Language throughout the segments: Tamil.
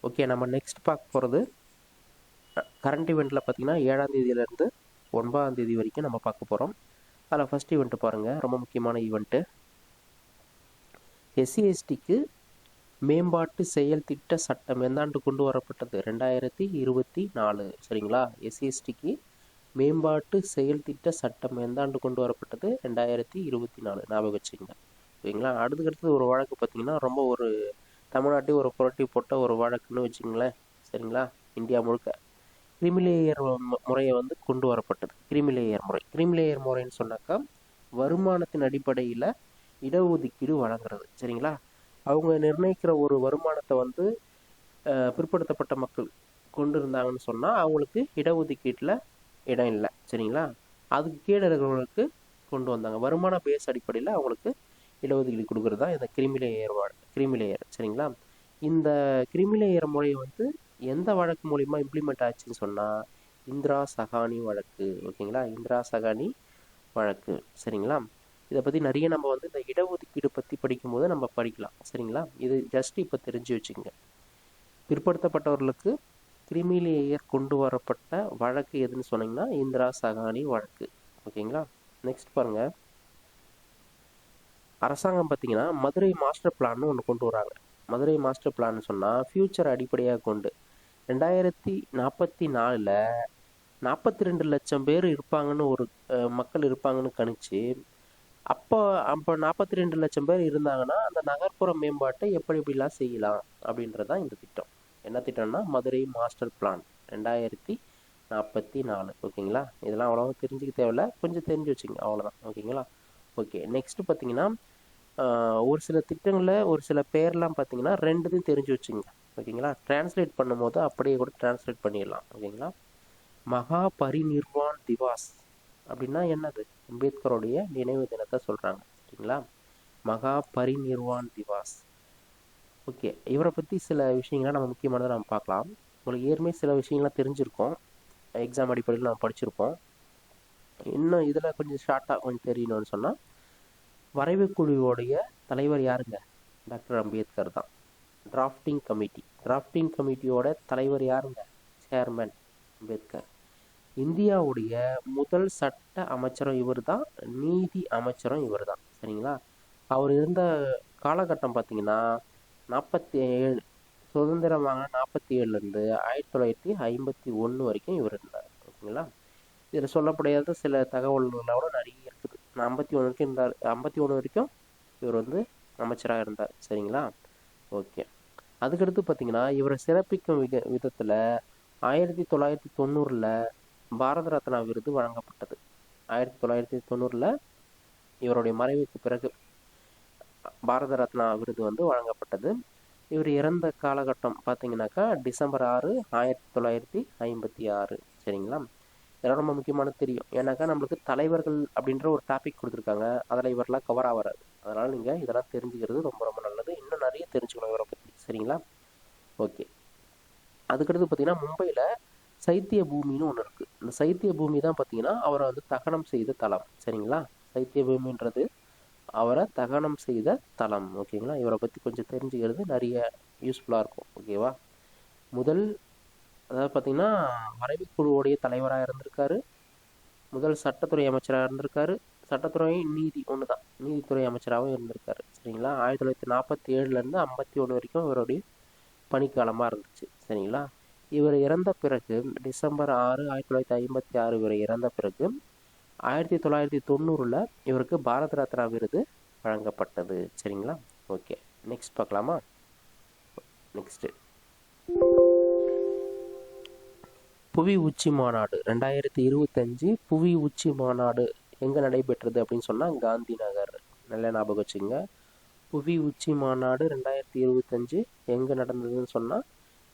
ஓகே, நம்ம நெக்ஸ்ட் பார்க்க போகிறது கரண்ட் ஈவெண்ட்டில் பார்த்தீங்கன்னா 7ஆம் தேதியிலேருந்து 9ஆம் தேதி வரைக்கும் நம்ம பார்க்க போகிறோம். அதில் ஃபஸ்ட் ஈவெண்ட்டு பாருங்கள், ரொம்ப முக்கியமான ஈவெண்ட்டு. எஸ்சி/எஸ்டிக்கு மேம்பாட்டு செயல் திட்ட சட்டம் எந்த ஆண்டு கொண்டு வரப்பட்டது? 2024. சரிங்களா? எஸ்சி/எஸ்டிக்கு மேம்பாட்டு செயல் திட்ட சட்டம் எந்த ஆண்டு கொண்டு வரப்பட்டது? 2024. ஞாபகம் வச்சுங்க. ஓகேங்களா? அடுத்தது ஒரு வழக்கு பார்த்தீங்கன்னா ரொம்ப ஒரு தமிழ்நாட்டை ஒரு புரட்டி போட்ட ஒரு வழக்குன்னு வச்சுங்களேன். சரிங்களா? இந்தியா முழுக்க கிரிமிலேயர் முறையை வந்து கொண்டு வரப்பட்டது. கிரிமிலேயர் முறைன்னு சொன்னாக்கா வருமானத்தின் அடிப்படையில் இடஒதுக்கீடு வழங்குறது. சரிங்களா? அவங்க நிர்ணயிக்கிற ஒரு வருமானத்தை வந்து பிற்படுத்தப்பட்ட மக்கள் கொண்டு இருந்தாங்கன்னு சொன்னால் அவங்களுக்கு இடஒதுக்கீட்டில் இடம் இல்லை. சரிங்களா? அதுக்கு கீழே இருக்கிறவங்களுக்கு கொண்டு வந்தாங்க. வருமான பேஸ் அடிப்படையில் அவங்களுக்கு இடஒதுக்கீடு கொடுக்குறது தான் இந்த கிரிமிலேயர். சரிங்களா? இந்த கிரிமிலேயர் முறையை வந்து எந்த வழக்கு மூலிமா இம்ப்ளிமெண்ட் ஆச்சுன்னு சொன்னால் இந்திரா சகானி வழக்கு. ஓகேங்களா? இந்திரா சகானி வழக்கு. சரிங்களா? இதை பற்றி நிறைய நம்ம வந்து இந்த இடஒதுக்கீடு பற்றி படிக்கும்போது நம்ம படிக்கலாம். சரிங்களா? இது ஜஸ்ட் இப்போ தெரிஞ்சு வச்சுங்க. பிற்படுத்தப்பட்டவர்களுக்கு கிரிமிலேயர் கொண்டு வரப்பட்ட வழக்கு எதுன்னு சொன்னீங்கன்னா இந்திரா சகானி வழக்கு. ஓகேங்களா? நெக்ஸ்ட் பாருங்கள், அரசாங்கம் பார்த்தீங்கன்னா மதுரை மாஸ்டர் பிளான்னு ஒன்று கொண்டு வராங்க. மதுரை மாஸ்டர் பிளான் சொன்னால் ஃப்யூச்சர் அடிப்படையாக கொண்டு 2044 42 லட்சம் பேர் இருப்பாங்கன்னு ஒரு மக்கள் இருப்பாங்கன்னு கணிச்சு அப்போ 42 லட்சம் பேர் இருந்தாங்கன்னா அந்த நகர்ப்புற மேம்பாட்டை எப்படிலாம் செய்யலாம் அப்படின்றதான் இந்த திட்டம். என்ன திட்டம்னா மதுரை மாஸ்டர் பிளான் 2044. ஓகேங்களா? இதெல்லாம் அவ்வளோவா தெரிஞ்சுக்க தேவையில்ல, கொஞ்சம் தெரிஞ்சு வச்சுங்க, அவ்வளோதான். ஓகேங்களா? ஓகே, நெக்ஸ்ட் பார்த்தீங்கன்னா ஒரு சில திட்டங்களில் ஒரு சில பேர்லாம் பார்த்தீங்கன்னா ரெண்டுத்தையும் தெரிஞ்சு வச்சுங்க. ஓகேங்களா? டிரான்ஸ்லேட் பண்ணும்போது அப்படியே கூட டிரான்ஸ்லேட் பண்ணிடலாம். ஓகேங்களா? மகா பரிநிர்வான் திவாஸ் அப்படின்னா என்னது? அம்பேத்கருடைய நினைவு தினத்தை சொல்கிறாங்க. சரிங்களா? மகா பரிநிர்வான் திவாஸ். ஓகே, இவரை பற்றி சில விஷயங்கள்லாம் நம்ம முக்கியமானதை நம்ம பார்க்கலாம். உங்களுக்கு ஏற்கனவே சில விஷயங்கள்லாம் தெரிஞ்சிருக்கோம், எக்ஸாம் அடிப்படையில் நம்ம படிச்சிருப்போம். இன்னும் இதில் கொஞ்சம் ஷார்ட்டாக கொஞ்சம் தெரியணும்னு சொன்னால் வரைவு குழுவோடைய தலைவர் யாருங்க? டாக்டர் அம்பேத்கர் தான். டிராஃப்டிங் கமிட்டியோட தலைவர் யாருங்க? சேர்மன் அம்பேத்கர். இந்தியாவுடைய முதல் சட்ட அமைச்சரும் இவர் தான், நீதி அமைச்சரும் இவர் தான். சரிங்களா? அவர் இருந்த காலகட்டம் பார்த்தீங்கன்னா 47 சுதந்திரம் வாங்கின 47லேருந்து 1951 வரைக்கும் இவர் இருந்தார். ஓகேங்களா? இதில் சொல்லப்படாத சில தகவல்களோட நிறைய இருக்குது. 51 வரைக்கும் இருந்தார். 51 வரைக்கும் இவர் வந்து அமைச்சராக இருந்தார். சரிங்களா? ஓகே, அதுக்கடுத்து பார்த்தீங்கன்னா இவரை சிறப்பிக்கும் விதத்தில் 1990 பாரத ரத்னா விருது வழங்கப்பட்டது. 1990 இவருடைய மறைவுக்கு பிறகு பாரத ரத்னா விருது வந்து வழங்கப்பட்டது. இவர் இறந்த காலகட்டம் பார்த்தீங்கன்னாக்கா டிசம்பர் 6, 1956. சரிங்களா? இதெல்லாம் ரொம்ப முக்கியமான தெரியும். ஏன்னாக்கா நம்மளுக்கு தலைவர்கள் அப்படின்ற ஒரு டாபிக் கொடுத்துருக்காங்க, அதில் இவரெல்லாம் கவர் ஆகாது. அதனால் நீங்கள் இதெல்லாம் தெரிஞ்சுக்கிறது ரொம்ப ரொம்ப நல்லது. இன்னும் நிறைய தெரிஞ்சுக்கணும் இவரை பற்றி. சரிங்களா? ஓகே, அதுக்கடுத்து பார்த்தீங்கன்னா மும்பையில் சைத்திய பூமின்னு ஒன்று இருக்குது. இந்த சைத்திய பூமி தான் பார்த்தீங்கன்னா அவரை வந்து தகனம் செய்த தலம். சரிங்களா? சைத்திய பூமின்றது அவரை தகனம் செய்த தலம். ஓகேங்களா? இவரை பற்றி கொஞ்சம் தெரிஞ்சுக்கிறது நிறைய யூஸ்ஃபுல்லாக இருக்கும். ஓகேவா? அதாவது பார்த்தீங்கன்னா வரைவுக்குழுவோடைய தலைவராக இருந்திருக்காரு, முதல் சட்டத்துறை அமைச்சராக இருந்திருக்காரு, சட்டத்துறை நீதி ஒன்று தான், நீதித்துறை அமைச்சராகவும் இருந்திருக்காரு. சரிங்களா? 1947லேருந்து 51 வரைக்கும் இவருடைய பணிக்காலமாக இருந்துச்சு. சரிங்களா? இவர் இறந்த பிறகு டிசம்பர் 6, 1956 இவர் இறந்த பிறகு 1990 இவருக்கு பாரத ரத்னா விருது வழங்கப்பட்டது. சரிங்களா? ஓகே, நெக்ஸ்ட் பார்க்கலாமா? நெக்ஸ்ட்டு புவி உச்சி மாநாடு 2025 புவி உச்சி மாநாடு எங்கே நடைபெற்றது அப்படின்னு சொன்னால் காந்தி நகர். நல்ல ஞாபகம் வச்சுங்க. புவி உச்சி மாநாடு 2025 எங்கே நடந்ததுன்னு சொன்னால்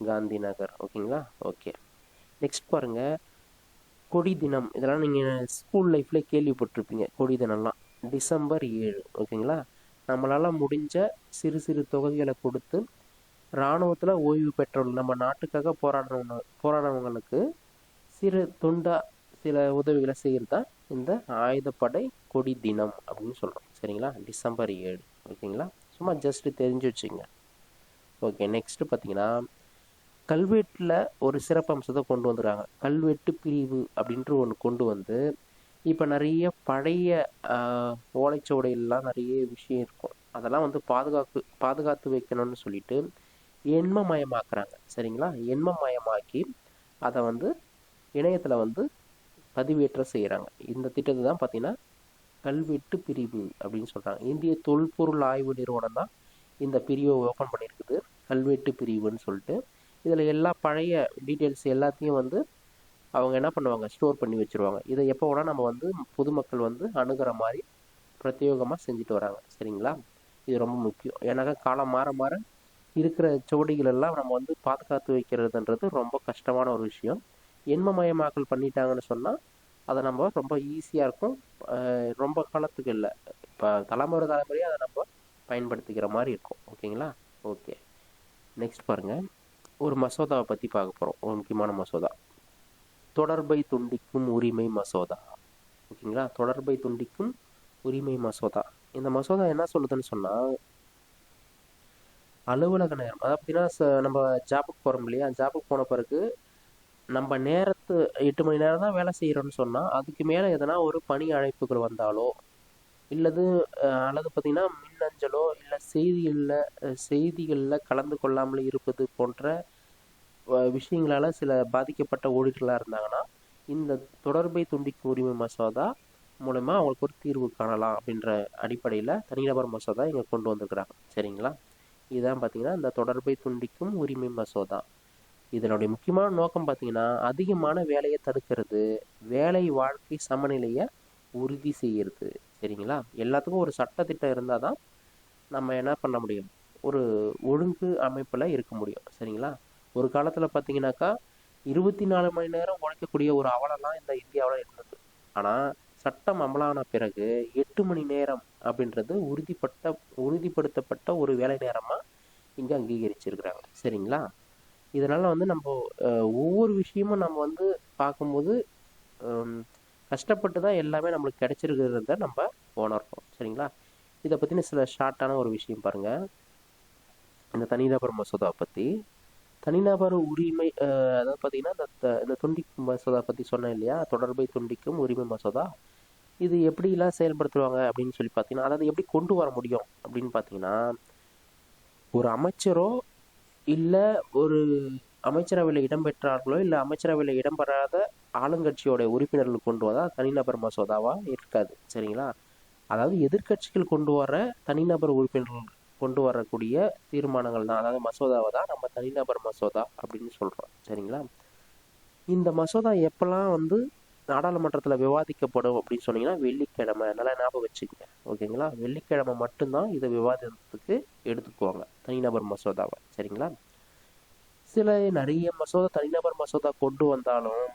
காந்தி நகர். ஓகேங்களா? ஓகே, நெக்ஸ்ட் பாருங்கள், கொடி தினம். இதெல்லாம் நீங்கள் ஸ்கூல் லைஃப்பில் கேள்விப்பட்டிருப்பீங்க. கொடி தினம்லாம் டிசம்பர் 7. ஓகேங்களா? நம்மளால் முடிஞ்ச சிறு சிறு தொகைகளை கொடுத்து இராணுவத்தில் ஓய்வு பெற்றவர்கள், நம்ம நாட்டுக்காக போராடுறவங்களுக்கு சில உதவிகளை செய்கிறது தான் இந்த ஆயுதப்படை கொடி தினம் அப்படின்னு சொல்கிறோம். சரிங்களா? டிசம்பர் 7. ஓகேங்களா? சும்மா ஜஸ்ட்டு தெரிஞ்சு வச்சுங்க. ஓகே, நெக்ஸ்ட்டு பார்த்தீங்கன்னா கல்வெட்டில் ஒரு சிறப்பம்சத்தை கொண்டு வந்துருக்காங்க. கல்வெட்டு பிரிவு அப்படின்ட்டு ஒன்று கொண்டு வந்து இப்போ நிறைய பழைய ஓலைச்சுவடியெல்லாம் நிறைய விஷயம் இருக்கும். அதெல்லாம் வந்து பாதுகாத்து வைக்கணும்னு சொல்லிட்டு எண்மமயமாக்குறாங்க. சரிங்களா? எண்மமயமாக்கி அதை வந்து இணையத்தில் வந்து பதிவேற்றம் செய்கிறாங்க. இந்த திட்டத்தை தான் பார்த்தீங்கன்னா கல்வெட்டு பிரிவு அப்படின்னு சொல்கிறாங்க. இந்திய தொல்பொருள் ஆய்வு நிறுவனம் தான் இந்த பிரிவை ஓப்பன் பண்ணியிருக்குது, கல்வெட்டு பிரிவுன்னு சொல்லிட்டு. இதில் எல்லா பழைய டீட்டெயில்ஸ் எல்லாத்தையும் வந்து அவங்க என்ன பண்ணுவாங்க, ஸ்டோர் பண்ணி வச்சுருவாங்க. இதை எப்போ வேணால் நம்ம வந்து பொதுமக்கள் வந்து அணுகிற மாதிரி பிரத்யேகமாக செஞ்சுட்டு வராங்க. சரிங்களா? இது ரொம்ப முக்கியம். ஏன்னாக்கா காலம் மாற மாற இருக்கிற சுவடிகள் எல்லாம் நம்ம வந்து பாதுகாத்து வைக்கிறதுன்றது ரொம்ப கஷ்டமான ஒரு விஷயம். எண்மமயமாக்கல் பண்ணிட்டாங்கன்னு சொன்னால் அதை நம்ம ரொம்ப ஈஸியாக இருக்கும். ரொம்ப காலத்துக்கு இல்லை, இப்போ தலைமுறையாக அதை நம்ம பயன்படுத்திக்கிற மாதிரி இருக்கும். ஓகேங்களா? ஓகே, நெக்ஸ்ட் பாருங்கள். ஒரு மசோதாவை பற்றி பார்க்க போகிறோம். ஒரு முக்கியமான மசோதா, தொடர்பை துண்டிக்கும் உரிமை மசோதா. ஓகேங்களா? தொடர்பை துண்டிக்கும் உரிமை மசோதா. இந்த மசோதா என்ன சொல்லுதுன்னு சொன்னால், அலுவலக நேரம், அதாவது பார்த்தீங்கன்னா நம்ம ஜாபுக்கு போகிறோம் இல்லையா, ஜாபுக்கு போன பிறகு நம்ம நேரத்து 8 மணி நேரம் தான் வேலை செய்கிறோன்னு சொன்னால், அதுக்கு மேலே எதனா ஒரு பணி அழைப்புகள் வந்தாலோ அல்லது பார்த்தீங்கன்னா மின்னஞ்சலோ இல்லை செய்திகளில் கலந்து கொள்ளாமல் இருப்பது போன்ற விஷயங்களால் சில பாதிக்கப்பட்ட ஊழியர்களாக இருந்தாங்கன்னா இந்த தொடர்பை துண்டிக்கும் உரிமை மசோதா மூலமா அவங்களுக்கு ஒரு தீர்வு காணலாம் அப்படின்ற அடிப்படையில் தனிநபர் மசோதா இங்கே கொண்டு வந்திருக்கிறாங்க. சரிங்களா? இதுதான் பார்த்தீங்கன்னா இந்த தொடர்பை துண்டிக்கும் உரிமை மசோதா. இதனுடைய முக்கியமான நோக்கம் பார்த்தீங்கன்னா அதிகமான வேலையை தடுக்கிறது, வேலை வாழ்க்கை சமநிலையை உறுதி செய்கிறது. சரிங்களா? எல்லாத்துக்கும் ஒரு சட்டத்திட்டம் இருந்தால் தான் நம்ம என்ன பண்ண முடியும், ஒரு ஒழுங்கு அமைப்பில் இருக்க முடியும். சரிங்களா? ஒரு காலத்தில் பார்த்தீங்கன்னாக்கா 24 மணி நேரம் உழைக்கக்கூடிய ஒரு அவலம்லாம் இந்த இந்தியாவில் இருந்தது. ஆனால் சட்டம் அமலான பிறகு 8 மணி நேரம் அப்படின்றது உறுதிப்படுத்தப்பட்ட ஒரு வேலை நேரமாக இங்கே அங்கீகரிச்சிருக்கிறாங்க. சரிங்களா? இதனால் வந்து நம்ம ஒவ்வொரு விஷயமும் நம்ம வந்து பார்க்கும்போது கஷ்டப்பட்டு தான் எல்லாமே நம்மளுக்கு கிடைச்சிருக்கிறத நம்ம உணர்றோம். சரிங்களா? இதை பற்றின சில ஷார்ட்டான ஒரு விஷயம் பாருங்கள். இந்த தனிநபர் மசோதா பற்றி, தனிநபர் உரிமை அதாவது பார்த்தீங்கன்னா இந்த துண்டிக்கும் மசோதா பற்றி சொன்னேன் இல்லையா, தொடர்பை துண்டிக்கும் உரிமை மசோதா. இது எப்படிலாம் செயல்படுத்துவாங்க அப்படின்னு சொல்லி பார்த்தீங்கன்னா, அதாவது எப்படி கொண்டு வர முடியும் அப்படின்னு பார்த்தீங்கன்னா, ஒரு அமைச்சரோ இல்லை ஒரு அமைச்சரவையில் இடம்பெற்றார்களோ இல்லை அமைச்சரவையில் இடம்பெறாத ஆளுங்கட்சியோட உறுப்பினர்கள் கொண்டு வந்தால் தனிநபர் மசோதாவாக இருக்காது. சரிங்களா? அதாவது எதிர்கட்சிகள் கொண்டு வர தனிநபர் உறுப்பினர்கள் கொண்டு வரக்கூடிய தீர்மானங்கள் தான், அதாவது மசோதாவை தான் நம்ம தனிநபர் மசோதா அப்படின்னு சொல்கிறோம். சரிங்களா? இந்த மசோதா எப்போல்லாம் வந்து நாடாளுமன்றத்தில் விவாதிக்கப்படும் அப்படின்னு சொன்னீங்கன்னா வெள்ளிக்கிழமை, நல்லா ஞாபகம் வச்சுக்கோங்க. ஓகேங்களா? வெள்ளிக்கிழமை மட்டும்தான் இதை விவாதத்துக்கு எடுத்துக்குவாங்க, தனிநபர் மசோதாவை. சரிங்களா? சில நிறைய தனிநபர் மசோதா கொண்டு வந்தாலும்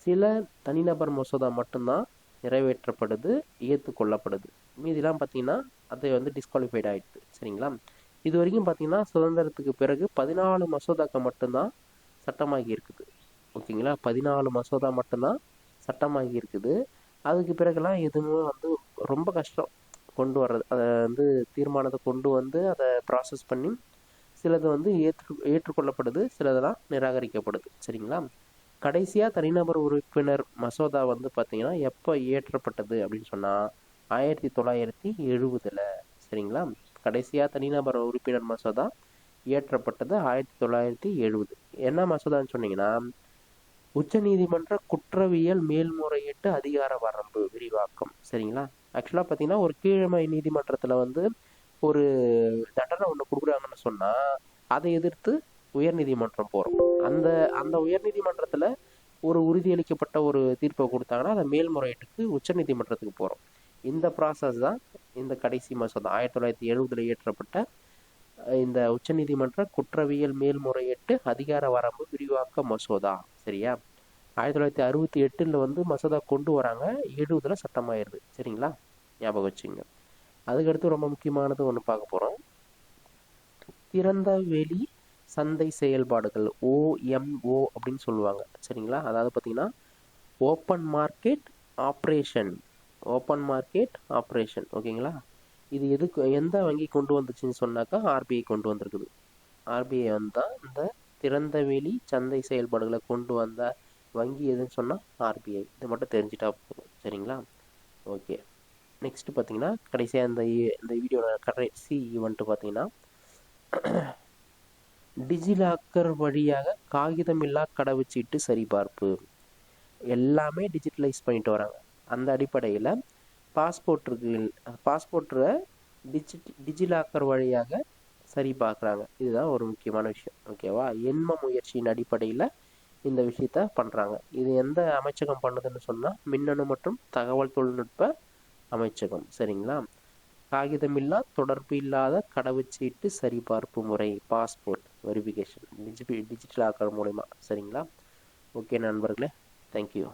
சில தனிநபர் மசோதா மட்டும்தான் நிறைவேற்றப்படுது, ஏற்றுக்கொள்ளப்படுது. மீதிலாம் பார்த்தீங்கன்னா அது வந்து டிஸ்குவாலிஃபைட் ஆகிடுது. சரிங்களா? இது வரைக்கும் பார்த்தீங்கன்னா சுதந்திரத்துக்கு பிறகு 14 மசோதாக்கள் மட்டும்தான் சட்டமாகி இருக்குது. ஓகேங்களா? 14 மசோதா மட்டும்தான் சட்டமாகி இருக்குது. அதுக்கு பிறகுலாம் எதுவுமே வந்து ரொம்ப கஷ்டம் கொண்டு வர்றது. அதை வந்து தீர்மானத்தை கொண்டு வந்து அதை ப்ராசஸ் பண்ணி சிலது வந்து ஏற்றுக்கொள்ளப்படுது, சிலதெல்லாம் நிராகரிக்கப்படுது. சரிங்களா? கடைசியாக தனிநபர் உறுப்பினர் மசோதா வந்து பார்த்தீங்கன்னா எப்போ இயற்றப்பட்டது அப்படின்னு சொன்னால் 1970. சரிங்களா? கடைசியாக தனிநபர் உறுப்பினர் மசோதா இயற்றப்பட்டது 1970. என்ன மசோதான்னு சொன்னீங்கன்னா, உச்சநீதிமன்ற குற்றவியல் மேல்முறையீட்டு அதிகார வரம்பு விரிவாக்கம். சரிங்களா? ஆக்சுவலாக பார்த்தீங்கன்னா ஒரு கீழமை நீதிமன்றத்தில் வந்து ஒரு தண்டனை ஒன்று கொடுக்குறாங்கன்னு சொன்னால் அதை எதிர்த்து உயர்நீதிமன்றம் போகிறோம். அந்த அந்த உயர்நீதிமன்றத்தில் ஒரு உறுதியளிக்கப்பட்ட ஒரு தீர்ப்பை கொடுத்தாங்கன்னா அதை மேல்முறையீட்டுக்கு உச்சநீதிமன்றத்துக்கு போகிறோம். இந்த ப்ராசஸ் தான் இந்த கடைசி மசோதா 1970 இயற்றப்பட்ட இந்த உச்சநீதிமன்ற குற்றவியல் மேல்முறையீட்டு அதிகார வரம்பு விரிவாக்க மசோதா. சரியா? 1968 வந்து மசோதா கொண்டு வராங்க, 70 சட்டமாயிருது. சரிங்களா? ஞாபகம் வச்சுங்க. அதுக்கடுத்து ரொம்ப முக்கியமானது ஒன்று பார்க்க போகிறோம், திறந்த வெளி சந்தை செயல்பாடுகள், OMO அப்படின்னு சொல்லுவாங்க. சரிங்களா? அதாவது பார்த்தீங்கன்னா ஓப்பன் மார்க்கெட் ஆப்ரேஷன். ஓகேங்களா? இது எந்த வங்கி கொண்டு வந்துச்சுன்னு சொன்னாக்கா RBI கொண்டு வந்திருக்குது. RBI வந்து தான் இந்த திறந்தவெளி சந்தை செயல்பாடுகளை கொண்டு வந்த வங்கி எதுன்னு சொன்னால் ஆர்பிஐ. இது மட்டும் தெரிஞ்சுட்டா போதும். சரிங்களா? ஓகே. நெக்ஸ்ட் பார்த்தீங்கன்னா கடைசியாக இந்த வீடியோட கடைசி ஈவெண்ட் பார்த்தீங்கன்னா டிஜிலாக்கர் வழியாக காகிதமில்லா கடவுச்சீட்டு சரிபார்ப்பு. எல்லாமே டிஜிட்டலைஸ் பண்ணிட்டு வராங்க. அந்த அடிப்படையில் பாஸ்போர்ட்டை டிஜிலாக்கர் வழியாக சரி பார்க்குறாங்க. இதுதான் ஒரு முக்கியமான விஷயம். ஓகேவா? எண்ம முயற்சியின் அடிப்படையில் இந்த விஷயத்த பண்ணுறாங்க. இது எந்த அமைச்சகம் பண்ணுதுன்னு சொன்னால் மின்னணு மற்றும் தகவல் தொழில்நுட்ப அமைச்சகம். சரிங்களா? காகிதமில்லா தொடர்பு இல்லாத கடவுச்சீட்டு சரிபார்ப்பு முறை, பாஸ்போர்ட் வெரிஃபிகேஷன் டிஜிட்டல் ஆக்கிற மூலமா. சரிங்களா? ஓகே நண்பர்களே, தேங்க்யூ.